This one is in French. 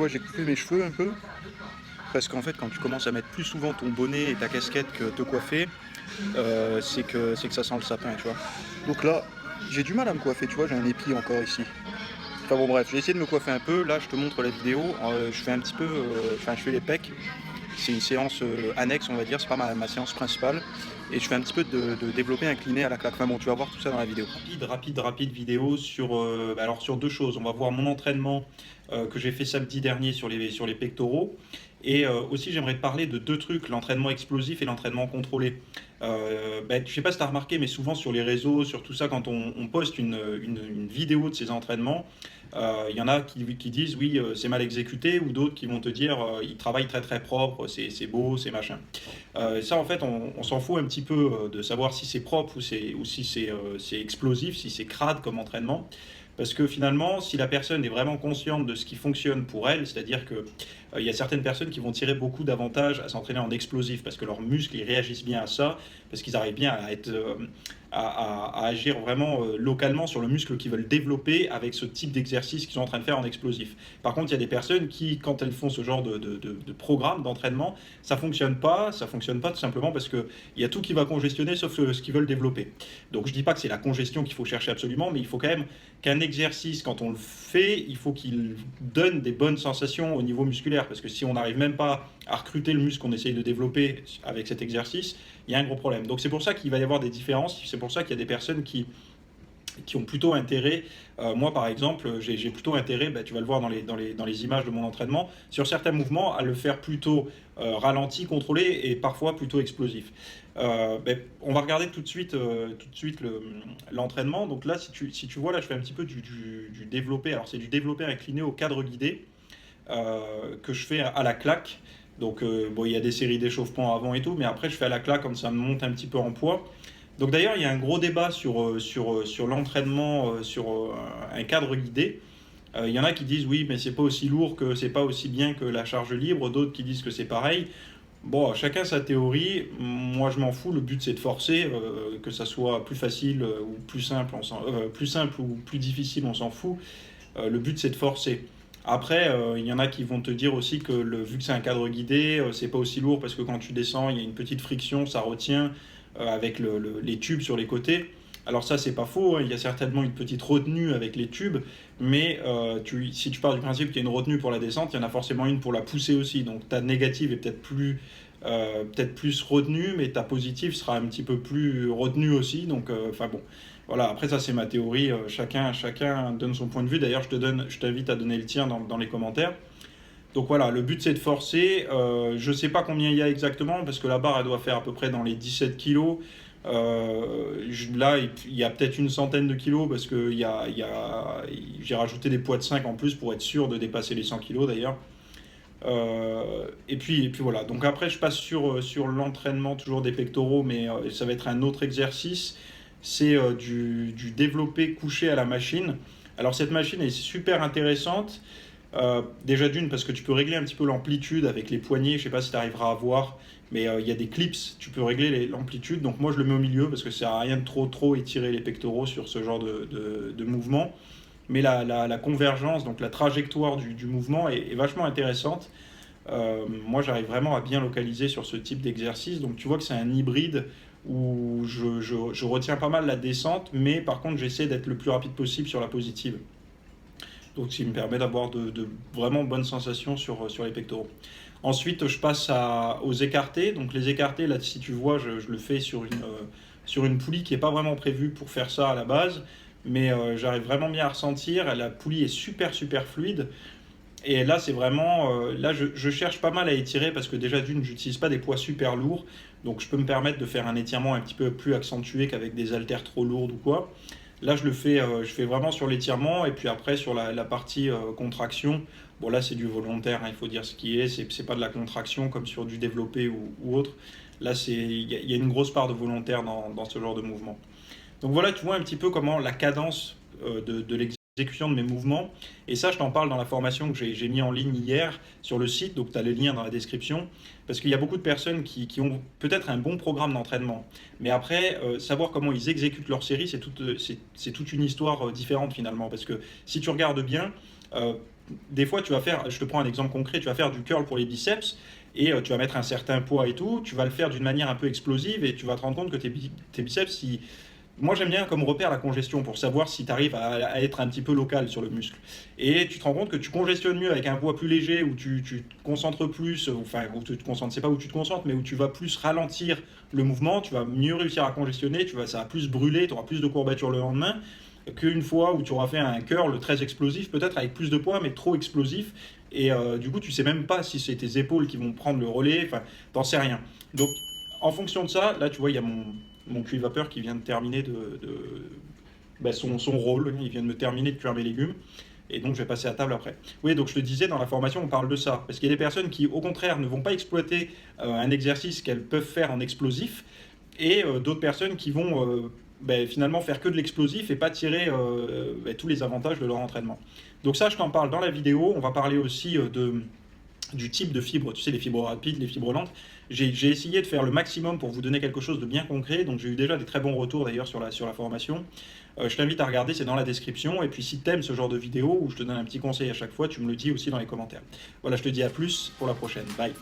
vois, j'ai coupé mes cheveux un peu, parce qu'en fait, quand tu commences à mettre plus souvent ton bonnet et ta casquette que te coiffer, c'est que ça sent le sapin, tu vois. Donc là, j'ai du mal à me coiffer, tu vois, j'ai un épi encore ici. Enfin bon, bref, j'ai essayé de me coiffer un peu. Là, je te montre la vidéo. Je fais un petit peu, enfin, je fais les pecs. C'est une séance annexe, on va dire, c'est pas ma séance principale. Et je fais un petit peu de développé incliné à la claque. Enfin bon, tu vas voir tout ça dans la vidéo. Rapide vidéo sur, alors sur deux choses. On va voir mon entraînement que j'ai fait samedi dernier sur les pectoraux. Et aussi, j'aimerais te parler de deux trucs, l'entraînement explosif et l'entraînement contrôlé. Je sais pas si tu as remarqué, mais souvent sur les réseaux, sur tout ça, quand on poste une vidéo de ces entraînements, il y en a qui disent oui, c'est mal exécuté, ou d'autres qui vont te dire il travaille très très propre, c'est beau, c'est machin. Ça, en fait, on s'en fout un petit peu de savoir si c'est propre ou si c'est explosif, si c'est crade comme entraînement. Parce que finalement, si la personne est vraiment consciente de ce qui fonctionne pour elle, c'est-à-dire que il y a certaines personnes qui vont tirer beaucoup d'avantages à s'entraîner en explosif parce que leurs muscles ils réagissent bien à ça, parce qu'ils arrivent bien à être à agir vraiment localement sur le muscle qu'ils veulent développer avec ce type d'exercice qu'ils sont en train de faire en explosif. Par contre, il y a des personnes qui, quand elles font ce genre de programme d'entraînement, ça fonctionne pas tout simplement parce qu'il y a tout qui va congestionner sauf ce qu'ils veulent développer. Donc je dis pas que c'est la congestion qu'il faut chercher absolument, mais il faut quand même qu'un exercice, quand on le fait, il faut qu'il donne des bonnes sensations au niveau musculaire, parce que si on n'arrive même pas à recruter le muscle qu'on essaye de développer avec cet exercice, il y a un gros problème. Donc c'est pour ça qu'il va y avoir des différences, c'est pour ça qu'il y a des personnes qui ont plutôt intérêt, moi par exemple, j'ai plutôt intérêt, tu vas le voir dans les images de mon entraînement, sur certains mouvements, à le faire plutôt ralenti, contrôlé et parfois plutôt explosif. On va regarder tout de suite l'entraînement. Donc là, si tu vois, là je fais un petit peu du développé. Alors c'est du développé incliné au cadre guidé que je fais à la claque. Donc bon, il y a des séries d'échauffements avant et tout, mais après je fais à la claque comme ça me monte un petit peu en poids. Donc d'ailleurs, il y a un gros débat sur l'entraînement sur un cadre guidé. Il y en a qui disent oui, mais c'est pas aussi lourd que c'est pas aussi bien que la charge libre. D'autres qui disent que c'est pareil. Bon, chacun sa théorie. Moi, je m'en fous. Le but, c'est de forcer, que ça soit plus facile ou plus simple, plus simple ou plus difficile, on s'en fout. Le but, c'est de forcer. Après, il y en a qui vont te dire aussi que vu que c'est un cadre guidé, c'est pas aussi lourd parce que quand tu descends, il y a une petite friction, ça retient avec les tubes sur les côtés. Alors ça, c'est pas faux, hein, il y a certainement une petite retenue avec les tubes, mais si tu pars du principe qu'il y a une retenue pour la descente, il y en a forcément une pour la pousser aussi. Donc ta négative est peut-être plus retenue, mais ta positive sera un petit peu plus retenue aussi. Donc, enfin bon, voilà. Après ça, c'est ma théorie. Chacun donne son point de vue. D'ailleurs, je t'invite à donner le tien dans les commentaires. Donc voilà, le but c'est de forcer. Je ne sais pas combien il y a exactement, parce que la barre elle doit faire à peu près dans les 17 kilos. Là, il y a peut-être une centaine de kilos, parce que j'ai rajouté des poids de 5 en plus pour être sûr de dépasser les 100 kilos d'ailleurs. Et puis voilà. Donc après, je passe sur l'entraînement toujours des pectoraux, mais ça va être un autre exercice. C'est du développé couché à la machine. Alors cette machine est super intéressante. Déjà d'une parce que tu peux régler un petit peu l'amplitude avec les poignets, je sais pas si tu arriveras à voir, mais il y a des clips, tu peux régler l'amplitude, donc moi je le mets au milieu parce que ça sert à rien de trop étirer les pectoraux sur ce genre de mouvement, mais la convergence, donc la trajectoire du mouvement est vachement intéressante. Moi j'arrive vraiment à bien localiser sur ce type d'exercice, donc tu vois que c'est un hybride où je retiens pas mal la descente, mais par contre j'essaie d'être le plus rapide possible sur la positive. Donc, ce qui me permet d'avoir de vraiment bonnes sensations sur les pectoraux. Ensuite, je passe aux écartés. Donc, les écartés, là, si tu vois, je le fais sur une poulie qui n'est pas vraiment prévue pour faire ça à la base. Mais j'arrive vraiment bien à ressentir. La poulie est super fluide. Et là, c'est vraiment. Là, je cherche pas mal à étirer parce que déjà, d'une, j'utilise pas des poids super lourds. Donc, je peux me permettre de faire un étirement un petit peu plus accentué qu'avec des haltères trop lourdes ou quoi. Là, je fais vraiment sur l'étirement et puis après sur la partie contraction. Bon, là, c'est du volontaire, hein, il faut dire ce qui est. C'est pas de la contraction comme sur du développé ou autre. Là, il y a une grosse part de volontaire dans ce genre de mouvement. Donc voilà, tu vois un petit peu comment la cadence de l'exécution de mes mouvements. Et ça, je t'en parle dans la formation que j'ai mis en ligne hier sur le site. Donc, tu as les liens dans la description. Parce qu'il y a beaucoup de personnes qui ont peut-être un bon programme d'entraînement. Mais après, savoir comment ils exécutent leur série, c'est toute une histoire différente finalement. Parce que si tu regardes bien, des fois, tu vas faire, je te prends un exemple concret, tu vas faire du curl pour les biceps et tu vas mettre un certain poids et tout, tu vas le faire d'une manière un peu explosive et tu vas te rendre compte que tes biceps, moi j'aime bien comme repère la congestion pour savoir si tu arrives à être un petit peu local sur le muscle. Et tu te rends compte que tu congestionnes mieux avec un poids plus léger où tu te concentres plus, enfin où tu te concentres, c'est pas où tu te concentres, mais où tu vas plus ralentir le mouvement, tu vas mieux réussir à congestionner, ça va plus brûler, tu auras plus de courbatures le lendemain qu'une fois où tu auras fait un curl très explosif, peut-être avec plus de poids mais trop explosif. Et du coup tu sais même pas si c'est tes épaules qui vont prendre le relais, enfin t'en sais rien. Donc en fonction de ça, là tu vois il y a mon cuit vapeur qui vient de terminer son rôle, il vient de me terminer de cuire mes légumes, et donc je vais passer à table après. Oui, donc je te disais, dans la formation, on parle de ça, parce qu'il y a des personnes qui, au contraire, ne vont pas exploiter un exercice qu'elles peuvent faire en explosif, et d'autres personnes qui vont finalement faire que de l'explosif et pas tirer tous les avantages de leur entraînement. Donc ça, je t'en parle dans la vidéo. On va parler aussi du type de fibres, tu sais, les fibres rapides, les fibres lentes. J'ai essayé de faire le maximum pour vous donner quelque chose de bien concret, donc j'ai eu déjà des très bons retours d'ailleurs sur la formation. Je t'invite à regarder, c'est dans la description, et puis si t'aimes ce genre de vidéo où je te donne un petit conseil à chaque fois, tu me le dis aussi dans les commentaires. Voilà, je te dis à plus pour la prochaine, bye.